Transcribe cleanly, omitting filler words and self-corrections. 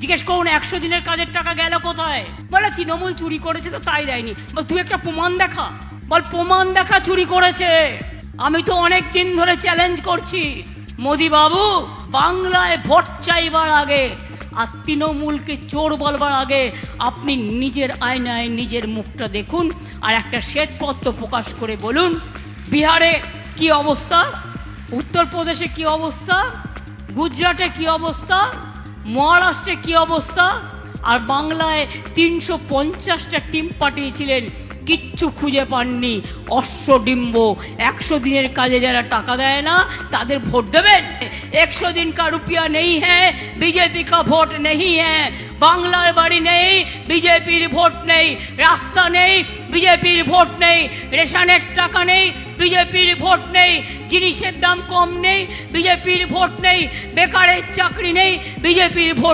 জিজ্ঞেস করুন 100 দিনের কাজের টাকা গেল কোথায়? বলে তৃণমূল চুরি করেছে তো তাই দেয়নি। বল তুই একটা প্রমাণ দেখা, বল প্রমাণ দেখা চুরি করেছে। আমি তো অনেক দিন ধরে চ্যালেঞ্জ করছি, মোদি বাবু বাংলায় ভোট চাইবার আগে আর তৃণমূলকে চোর বলবার আগে আপনি নিজের আয়নায় নিজের মুখটা দেখুন আর একটা শ্বেতপত্র প্রকাশ করে বলুন বিহারে কি অবস্থা, উত্তরপ্রদেশে কি অবস্থা, গুজরাটে কি অবস্থা, মহারাষ্ট্রে কি অবস্থা। আর বাংলায় 350টা টিম পাঠিয়েছিলেন, কিচ্ছু খুঁজে পাননি। অশ্বডিম্ব 100 দিনের কাজে যারা টাকা দেয় না তাদের ভোট দেবেন। 100 दिन का रुपया नहीं है, बीजेपी का वोट नहीं है। বাংলার বাড়ি নেই, বিজেপির ভোট নেই। রাস্তা নেই, বিজেপির ভোট নেই। রেশনের টাকা নেই, বিজেপির ভোট নেই। জিনিসের দাম কম নেই, বিজেপির ভোট নেই। বেকারের চাকরি নেই, বিজেপির ভোট